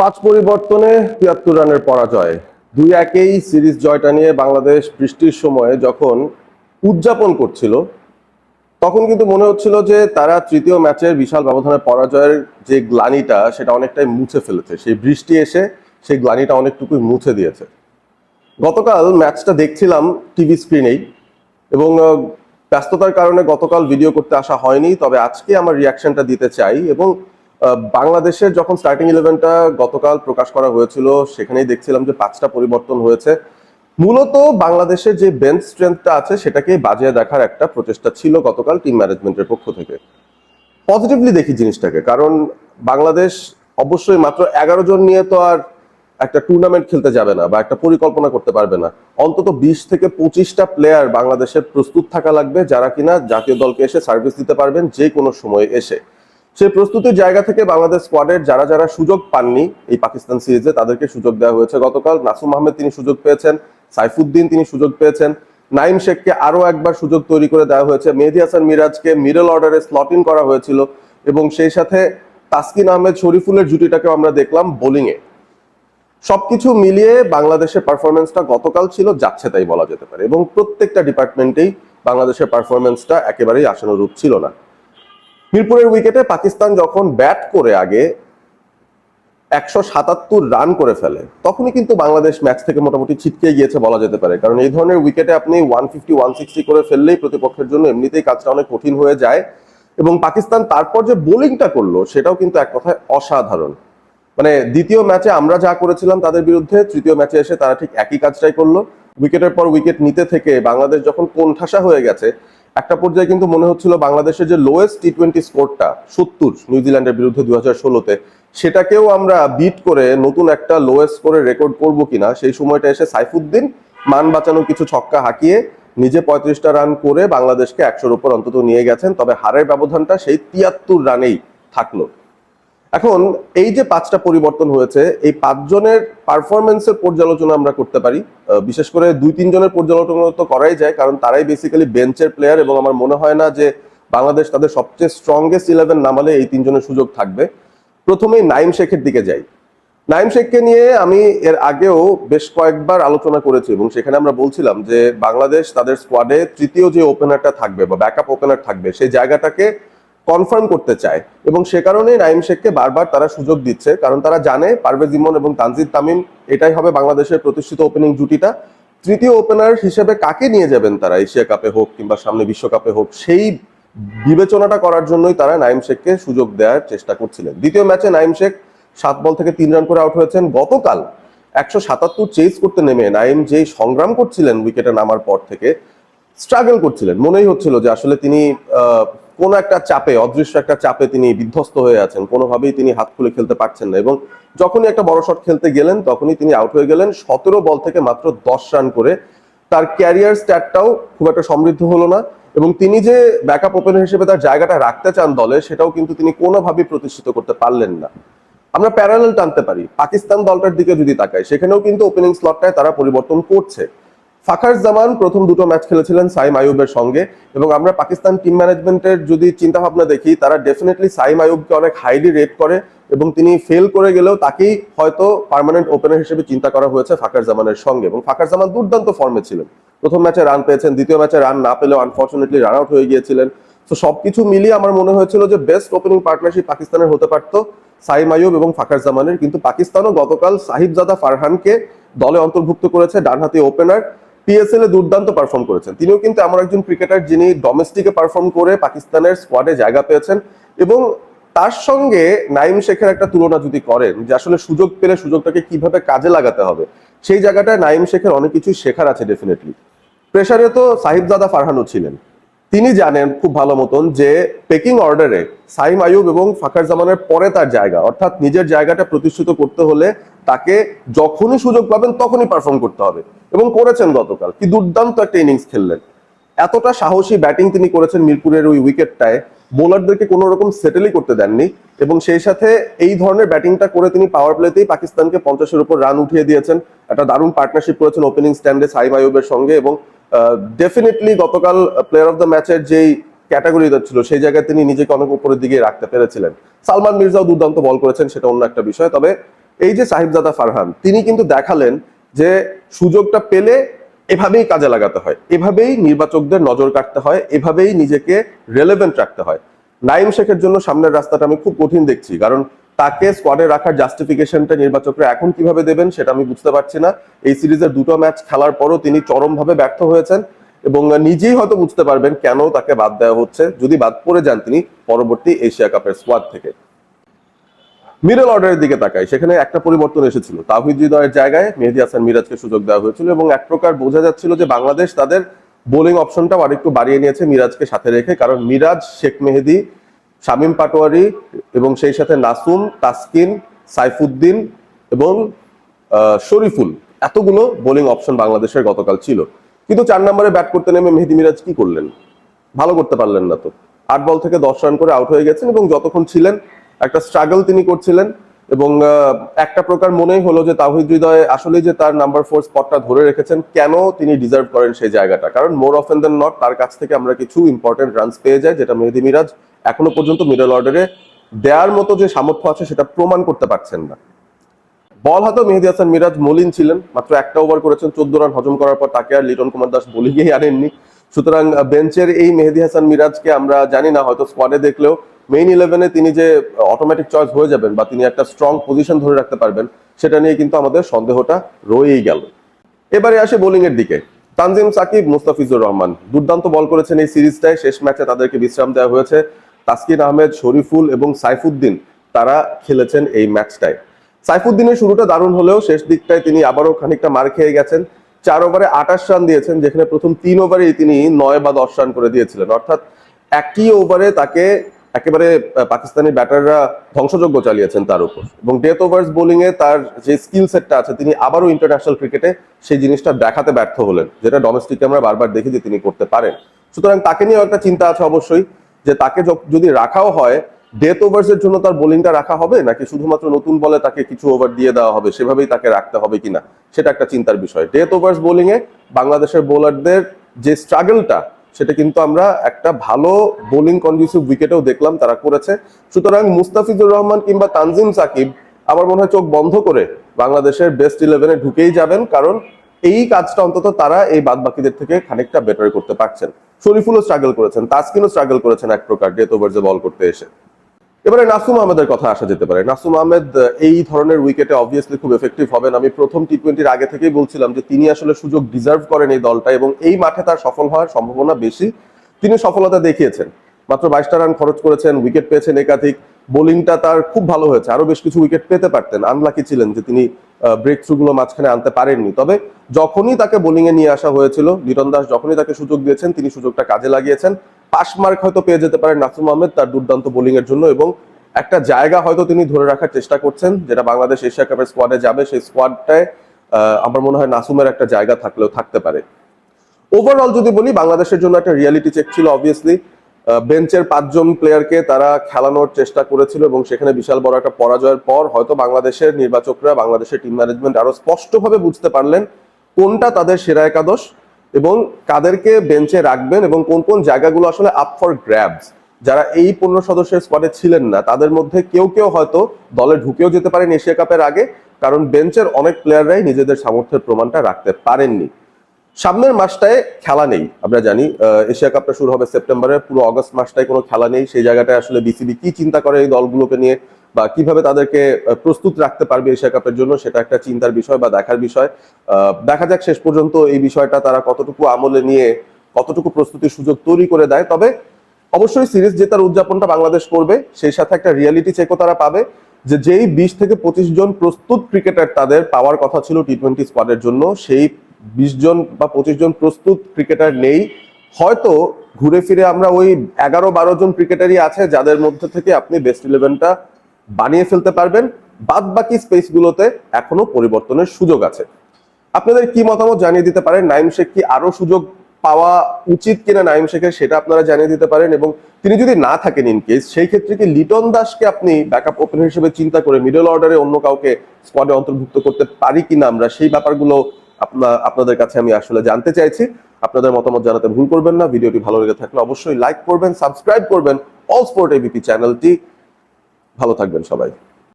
পাঁচ পরিবর্তনে ৭৩ রানের পরাজয়। ২-১ সিরিজ জয়টা নিয়ে বাংলাদেশ বৃষ্টির সময়ে যখন উদযাপন করছিল, তখন কিন্তু মনে হচ্ছিল যে তারা তৃতীয় ম্যাচের বিশাল ব্যবধানে পরাজয়ের যে গ্লানিটা সেটা অনেকটাই মুছে ফেলেছে। সেই বৃষ্টি এসে সেই গ্লানিটা অনেকটুকুই মুছে দিয়েছে। গতকাল ম্যাচটা দেখছিলাম টিভি স্ক্রিনেই, এবং ব্যস্ততার কারণে গতকাল ভিডিও করতে আসা হয়নি। তবে আজকে আমার রিয়াকশনটা দিতে চাই। এবং বাংলাদেশের যখন স্টার্টিং ইলেভেনটা গতকাল প্রকাশ করা হয়েছিল, সেখানেই দেখছিলাম যে 5টা পরিবর্তন হয়েছে। মূলত বাংলাদেশের যে বেঞ্চ স্ট্রেংথটা আছে সেটাকে বাজিয়ে দেখার একটা প্রচেষ্টা ছিল গতকাল টিম ম্যানেজমেন্টের পক্ষ থেকে। পজিটিভলি দেখি জিনিসটাকে, কারণ বাংলাদেশ অবশ্যই মাত্র 11 জন নিয়ে তো আর একটা টুর্নামেন্ট খেলতে যাবে না বা একটা পরিকল্পনা করতে পারবে না। অন্তত 20 থেকে 25টা প্লেয়ার বাংলাদেশের প্রস্তুত থাকা লাগবে, যারা কিনা জাতীয় দলকে এসে সার্ভিস দিতে পারবেন যে কোনো সময় এসে। সেই প্রস্তুতির জায়গা থেকে বাংলাদেশ স্কোয়াডের যারা যারা সুযোগ পাননি এই পাকিস্তান সিরিজে, তাদেরকে সুযোগ দেওয়া হয়েছে গতকাল। নাসুম আহমেদ তিনি সুযোগ পেয়েছেন, সাইফুদ্দিন তিনি সুযোগ পেয়েছেন, নাইম শেখকে আরো একবার সুযোগ তৈরি করে দেওয়া হয়েছে, মেহেদী হাসান মিরাজকে মিডল অর্ডারে স্লট ইন করা হয়েছিল, এবং সেই সাথে তাসকিন আহমেদ শরীফুলের জুটিটাকেও আমরা দেখলাম বোলিংয়ে। সবকিছু মিলিয়ে বাংলাদেশের পারফরমেন্সটা গতকাল ছিল যাচ্ছে তাই বলা যেতে পারে, এবং প্রত্যেকটা ডিপার্টমেন্টেই বাংলাদেশের পারফরমেন্সটা একেবারেই আশানুরূপ ছিল না। মিরপুরের উইকেটে পাকিস্তান যখন ব্যাট করে আগে 177 রান করে ফেলে, তখনই কিন্তু বাংলাদেশ ম্যাচ থেকে মোটামুটি ছিটকে গিয়েছে বলা যেতে পারে। কারণ এই ধরনের উইকেটে আপনি 150 160 করে ফেললেই প্রতিপক্ষের জন্য এমনিতেই কাজটা অনেক কঠিন হয়ে যায়। এবং পাকিস্তান তারপর যে বোলিংটা করলো সেটাও কিন্তু এক কথায় অসাধারণ। মানে দ্বিতীয় ম্যাচে আমরা যা করেছিলাম তাদের বিরুদ্ধে, তৃতীয় ম্যাচে এসে তারা ঠিক একই কাজটাই করলো। উইকেটের পর উইকেট নিতে থেকে বাংলাদেশ যখন কোণঠাসা হয়ে গেছে, একটা পর্যায়ে কিন্তু মনে হচ্ছিল বাংলাদেশের যে লোয়েস্ট টি20 স্কোরটা 70 নিউজিল্যান্ডের বিরুদ্ধে 2016-তে, সেটাকেও আমরা বিট করে নতুন একটা লোয়েস্ট স্কোরের রেকর্ড করবো কিনা। সেই সময়টা এসে সাইফুদ্দিন মান বাঁচানো কিছু ছক্কা হাঁকিয়ে নিজে 35টা রান করে বাংলাদেশকে 100-র উপর অন্তত নিয়ে গেছেন। তবে হারের ব্যবধানটা সেই 73 রানেই থাকলো। এখন এই যে 5টা পরিবর্তন হয়েছে, এই 5 জনের পারফরমেন্সের পর্যালোচনা আমরা করতে পারি। বিশেষ করে 2-3 জনের পর্যালোচনা তো করাই যায়, কারণ তারাই বেসিক্যালি বেঞ্চের প্লেয়ার, এবং আমার মনে হয় না যে বাংলাদেশ তাদের সবচেয়ে স্ট্রংগেস্ট 11 নামালে এই 3 জনের সুযোগ থাকবে। প্রথমেই নাইম শেখের দিকে যাই। নাইম শেখকে নিয়ে আমি এর আগেও বেশ কয়েকবার আলোচনা করেছি, এবং সেখানে আমরা বলছিলাম যে বাংলাদেশ তাদের স্কোয়াডে তৃতীয় যে ওপেনারটা থাকবে বা ব্যাকআপ ওপেনার থাকবে, সেই জায়গাটাকে কনফার্ম করতে চায়, এবং সে কারণেই নাইম শেখকে বারবার তারা সুযোগ দিচ্ছে। কারণ তারা জানে পারভেজ ইমন এবং তানজিদ তামিম এটাই হবে বাংলাদেশের প্রতিষ্ঠিত ওপেনিং জুটিটা। তৃতীয় ওপেনার হিসেবে কাকে নিয়ে যাবেন তারা, এশিয়া কাপে হোক কিংবা সামনে বিশ্বকাপে হোক, সেই বিবেচনাটা করার জন্যই তারা নাইম শেখকে সুযোগ দেওয়ার চেষ্টা করছিলেন। দ্বিতীয় ম্যাচে নাইম শেখ 7 বল থেকে 3 রান করে আউট হয়েছেন। গতকাল 177 চেজ করতে নেমে নাইম যেই সংগ্রাম করছিলেন উইকেটে নামার পর থেকে, স্ট্রাগল করছিলেন, মনেই হচ্ছিল যে আসলে তিনি কোন একটা চাপে, অদৃশ্য একটা চাপে তিনি বিধ্বস্ত হয়ে আছেন, কোনোভাবেই তিনি হাত খুলে খেলতে পারছেন না। এবং যখনই একটা বড় শট খেলতে গেলেন তখনই তিনি আউট হয়ে গেলেন 17 বল থেকে মাত্র 10 রান করে। তার ক্যারিয়ার স্ট্যাটটাও খুব একটা সমৃদ্ধ হলো না, এবং তিনি যে ব্যাকআপ ওপেনার হিসেবে তার জায়গাটা রাখতে চান দলে, সেটাও কিন্তু তিনি কোনোভাবেই প্রতিষ্ঠিত করতে পারলেন না। আমরা প্যারালেল টানতে পারি পাকিস্তান দলটার দিকে যদি তাকাই, সেখানেও কিন্তু ওপেনিং স্লটটায় তারা পরিবর্তন করছে। ফাখার জামান প্রথম দুটো ম্যাচ খেলেছিলেন সাইম আইয়ুবের সঙ্গে, এবং আমরা পাকিস্তান টিম ম্যানেজমেন্টের যদি চিন্তা ভাবনা দেখি, তারা ডেফিনেটলি সাইম আইয়ুবকে অনেক হাইলি রেট করে, এবং তিনি ফেল করে গেলেও তাকেই হয়তো পার্মানেন্ট ওপেনার হিসেবে চিন্তা করা হয়েছে ফাখার জামানের সঙ্গে। এবং ফাখার জামান দুর্দান্ত ফর্মে ছিলেন, প্রথম ম্যাচে রান পেয়েছেন, দ্বিতীয় ম্যাচে রান না পেলেও আনফর্চুনেটলি রান আউট হয়ে গিয়েছিলেন। তো সবকিছু মিলিয়ে আমার মনে হয়েছিল যে বেস্ট ওপেনিং পার্টনারশিপ পাকিস্তানের হতে পারতো সাইম আইয়ুব এবং ফাখার জামানের। কিন্তু পাকিস্তানও গতকাল সাহিবজাদা ফারহানকে দলে অন্তর্ভুক্ত করেছে, ডানহাতি ওপেনার, পিএসএল এ দুর্দান্ত পারফর্ম করেছেন। তিনিও কিন্তু এমন একজন ক্রিকেটার যিনি ডোমেস্টিকে পারফর্ম করে পাকিস্তানের স্কোয়াডে জায়গা পেয়েছেন। এবং তার সঙ্গে নাইম শেখের একটা তুলনা যদি করেন, যে আসলে সুযোগ পেলে সুযোগটাকে কিভাবে কাজে লাগাতে হবে, সেই জায়গাটায় নাইম শেখের অনেক কিছু শেখার আছে ডেফিনেটলি। প্রেসারে তো সাহিবজাদা ফারহানও ছিলেন, তিনি জানেন খুব ভালো মতন যে পেকিং অর্ডারে সাইম আইয়ুব এবং ফাখার জামানের পরে তার জায়গা, অর্থাৎ নিজের জায়গাটা প্রতিষ্ঠিত করতে হলে তাকে যখনই সুযোগ পাবেন তখনই পারফর্ম করতে হবে, এবং করেছেন। গতকাল কি দুর্দান্ত একটা ইনিংস খেললেন, এতটা সাহসী ব্যাটিং তিনি করেছেন মিরপুরের ওই উইকেটটায়, বোলারদেরকে কোনো রকম সেটেলই করতে দেননি। এবং সেই সাথে এই ধরনের ব্যাটিংটা করে তিনি পাওয়ার প্লেতেই পাকিস্তানকে 50-এর উপর রান উঠিয়ে দিয়েছেন। একটা দারুণ পার্টনারশিপ করেছেন ওপেনিং স্ট্যান্ডে সাইম আইয়ুবের সঙ্গে, এবং ডেফিনেটলি গতকাল প্লেয়ার অফ দ্য ম্যাচের যেই ক্যাটাগরিটা ছিল সেই জায়গায় তিনি নিজেকে অনেক উপরের দিকে রাখতে পেরেছিলেন। সালমান মির্জাও দুর্দান্ত বল করেছেন, সেটা অন্য একটা বিষয়। তবে এই যে সাহিবজাদা ফারহান, তিনি কিন্তু দেখালেন যে সুযোগটা পেলে এভাবেই কাজে লাগাতে হয়, এভাবেই নির্বাচকদের নজর কাটতে হয়, এভাবেই নিজেকে রেলেভেন্ট রাখতে হয়। নাইম শেখের জন্য সামনের রাস্তাটা আমি খুব কঠিন দেখছি, কারণ তাকে স্কোয়াডে রাখার জাস্টিফিকেশনটা নির্বাচকরা এখন কিভাবে দেবেন সেটা আমি বুঝতে পারছি না। এই সিরিজের দুটো ম্যাচ খেলার পরও তিনি চরমভাবে ব্যর্থ হয়েছেন এবং নিজেই হয়তো বুঝতে পারবেন কেন তাকে বাদ দেওয়া হচ্ছে, যদি বাদ পড়ে যান তিনি পরবর্তী এশিয়া কাপের স্কোয়াড থেকে। মিডল অর্ডারের দিকে তাকাই, সেখানে একটা পরিবর্তন এসেছিল। তাওহিদ হৃদয়ের জায়গায় মেহেদী হাসান মিরাজকে সুযোগ দেওয়া হয়েছিল এবং এক প্রকার বোঝা যাচ্ছিল যে বাংলাদেশ তাদের বোলিং অপশনটাও আরেকটু বাড়িয়ে নিয়েছে মিরাজকে সাথে রেখে, কারণ মিরাজ, শেখ মেহেদী, শামীম পাটোয়ারি এবং সেই সাথে নাসুম, তাসকিন, সাইফুদ্দিন এবং শরীফুল, এতগুলো বোলিং অপশন বাংলাদেশের গতকাল ছিল। কিন্তু 4 নম্বরে ব্যাট করতে নেমে মেহেদী মিরাজ কি করলেন? ভালো করতে পারলেন না তো। 8 বল থেকে 10 রান করে আউট হয়ে গেছেন এবং যতক্ষণ ছিলেন একটা স্ট্রাগল তিনি করছিলেন এবং একটা প্রকার মনেই হলো যে তাওহিদ হৃদয় আসলে যে তার নাম্বার 4 স্পটটা ধরে রেখেছেন, কেন তিনি ডিজার্ভ করেন সেই জায়গাটা, কারণ মোর অফেন দেন নট তার কাছ থেকে আমরা কিছু ইম্পর্টেন্ট রানস পেয়ে যাই, যেটা মেহেদী মিরাজ এখনো পর্যন্ত মিডল অর্ডারে দেওয়ার মতো যে সামর্থ্য আছে সেটা প্রমাণ করতে পারছেন না। বল হাতে মেহেদী হাসান মিরাজ মলিন ছিলেন, মাত্র একটা ওভার করেছেন, 14 রান হজম করার পর তাকে আর লিটন কুমার দাস বোলিংয়েই আনেননি। সুতরাং বেঞ্চের এই মেহেদী হাসান মিরাজকে আমরা জানি না, হয়তো স্কোয়াডে দেখলেও মেইন 11-এ তিনি যে অটোমেটিক চয়েস হয়ে যাবেন বা তিনি একটা স্ট্রং পজিশন ধরে রাখতে পারবেন, সেটা নিয়ে কিন্তু আমাদের সন্দেহটা রয়েই গেল। এবারে আসে বোলিং এর দিকে। তানজিম সাকিব, মুস্তাফিজুর রহমান দুর্দান্ত বল করেছেন এই সিরিজটায়। শেষ ম্যাচে তাদেরকে বিশ্রাম দেওয়া হয়েছে। তাসকিন আহমেদ, শরীফুল এবং সাইফুদ্দিন তারা খেলেছেন এই ম্যাচটায়। সাইফুদ্দিনের শুরুটা দারুণ হলেও শেষ দিকটায় তিনি আবারও খানিকটা মার খেয়ে গেছেন। 4 ওভারে 28 রান দিয়েছেন, যেখানে প্রথম 3 ওভারেই তিনি 9 বা 10 রান করে দিয়েছিলেন। অর্থাৎ একই ওভারে তাকে একেবারে পাকিস্তানি ব্যাটাররা ধ্বংসযজ্ঞ চালিয়েছেন তার উপর। এবং ডেথ ওভার্স বোলিং এ তার যে স্কিল সেটটা আছে, তিনি আবারও ইন্টারন্যাশনাল ক্রিকেটে সেই জিনিসটা দেখাতে ব্যর্থ হলেন, যেটা ডোমেস্টিকে আমরা বারবার দেখি যে তিনি করতে পারেন। সুতরাং তাকে নিয়ে একটা চিন্তা আছে অবশ্যই, যে তাকে যদি রাখাও হয়, ডেথ ওভার্স এর জন্য তার বোলিংটা রাখা হবে নাকি শুধুমাত্র নতুন বলে তাকে কিছু ওভার দিয়ে দেওয়া হবে, সেভাবেই তাকে রাখতে হবে কিনা, সেটা একটা চিন্তার বিষয়। ডেথ ওভার্স বোলিং এ বাংলাদেশের বোলারদের যে স্ট্রাগলটা, সেটা কিন্তু আমরা একটা ভালো বোলিং কন্ডিউসিভ উইকেটেও দেখলাম তারা করেছে। সুতরাং মুস্তাফিজুর রহমান কিংবা তানজিম সাকিব আমার মনে হয় চোখ বন্ধ করে বাংলাদেশের বেস্ট 11-এ ঢুকেই যাবেন, কারণ এই কাজটা অন্তত তারা এই বাদ বাকিদের থেকে খানিকটা বেটার করতে পারছেন। শরীফুলও স্ট্রাগল করেছেন, তাসকিনও স্ট্রাগল করেছেন এক প্রকার ডেথ ওভার্সে বল করতে এসে। এবারে নাসুম আহমেদের কথা আসা যেতে পারে। নাসুম আহমেদ এই ধরনের উইকেটে অবভিয়াসলি খুব এফেক্টিভ হবেন। আমি প্রথম টি-20-র আগে থেকেই বলছিলাম যে তিনি আসলে সুযোগ ডিজার্ভ করেন এই দলটা এবং এই মাঠে তার সফল হওয়ার সম্ভাবনা বেশি। তিনি সফলতা দেখিয়েছেন, মাত্র 22টা রান খরচ করেছেন, উইকেট পেয়েছেন একাধিক। বোলিংটা তার খুব ভালো হয়েছে, আরো বেশ কিছু উইকেট পেতে পারতেন, আনলাকি ছিলেন যে তিনি ব্রেক থ্রু গুলো মাঝখানে আনতে পারেননি। তবে যখনই তাকে বোলিং এ নিয়ে আসা হয়েছিল, লিটন দাস যখনই তাকে সুযোগ দিয়েছেন, তিনি সুযোগটা কাজে লাগিয়েছেন। পাস মার্ক হয়তো পেয়ে যেতে পারেন নাসুম আহমেদ তার দুর্দান্ত বোলিং এর জন্য, এবং একটা জায়গা হয়তো তিনি ধরে রাখার চেষ্টা করছেন, যেটা বাংলাদেশ এশিয়া কাপের স্কোয়াডে যাবে, সেই স্কোয়াডটায় আমার মনে হয় নাসুমের একটা জায়গা থাকলেও থাকতে পারে। ওভারঅল যদি বলি, বাংলাদেশের জন্য একটা রিয়ালিটি চেক ছিল অবভিয়াসলি। বেঞ্চের 5 জন প্লেয়ারকে তারা খেলানোর চেষ্টা করেছিল এবং সেখানে বিশাল বড় একটা পরাজয়ের পর হয়তো বাংলাদেশের নির্বাচকরা, বাংলাদেশের টিম ম্যানেজমেন্ট আরো স্পষ্টভাবে বুঝতে পারলেন কোনটা তাদের সেরা একাদশ এবং কাদেরকে বেঞ্চে রাখবেন এবং কোন কোন জায়গাগুলো আসলে আপ ফর গ্র্যাবস। যারা এই 15 সদস্যের স্কোয়াডে ছিলেন না, তাদের মধ্যে কেউ কেউ হয়তো দলে ঢুকেও যেতে পারেন এশিয়া কাপের আগে, কারণ বেঞ্চের অনেক প্লেয়াররাই নিজেদের সামর্থ্যের প্রমাণটা রাখতে পারেননি। সামনের মাসটায় খেলা নেই, আমরা জানি এশিয়া কাপটা শুরু হবে সেপ্টেম্বরে, পুরো অগস্ট মাসটায় কোনো খেলা নেই। সেই জায়গাটায় আসলে বিসিবি কি চিন্তা করে এই দলগুলোকে নিয়ে বা কিভাবে তাদেরকে প্রস্তুত রাখতে পারবে এশিয়া কাপের জন্য, সেটা একটা চিন্তার বিষয় বা দেখার বিষয়। দেখা যাক শেষ পর্যন্ত এই বিষয়টা তারা কতটুকু আমলে নিয়ে কতটুকু প্রস্তুতির সুযোগ তৈরি করে দেয়। তবে অবশ্যই সিরিজ জেতার উদযাপনটা বাংলাদেশ করবে, সেই সাথে একটা রিয়েলিটি চেকও তারা পাবে যে যেই 20 থেকে 25 জন প্রস্তুত ক্রিকেটার তাদের পাওয়ার কথা ছিল টি-20 স্কোয়াডের জন্য, সেই 20 জন বা 25 জন প্রস্তুত ক্রিকেটার নেই। হয়তো ঘুরে ফিরে আমরা ওই 11-12 জন ক্রিকেটারই আছে যাদের মধ্যে থেকে আপনি বেস্ট 11টা বানিয়ে ফেলতে পারবেন। বাদ বাকি স্পেসগুলোতে এখনো পরিবর্তনের সুযোগ আছে। আপনাদের কি মতামত জানিয়ে দিতে পারেন। নাইম শেখ কি আরো সুযোগ পাওয়া উচিত কিনা নাইম শেখের, সেটা আপনারা জানিয়ে দিতে পারেন। এবং তিনি যদি না থাকেন ইন কেস, সেই ক্ষেত্রে কি লিটন দাসকে আপনি ব্যাকআপ ওপেনার হিসেবে চিন্তা করে মিডল অর্ডারে অন্য কাউকে স্কোয়াডে অন্তর্ভুক্ত করতে পারি কিনা আমরা, সেই ব্যাপারগুলো আপনাদের কাছে আমি আসলে জানতে চাইছি। আপনাদের মতামত জানাতে ভুল করবেন না। ভিডিওটি ভালো লেগে থাকলে অবশ্যই লাইক করবেন, সাবস্ক্রাইব করবেন অল স্পোর্ট এবিপি চ্যানেলটি। ভালো থাকবেন সবাই।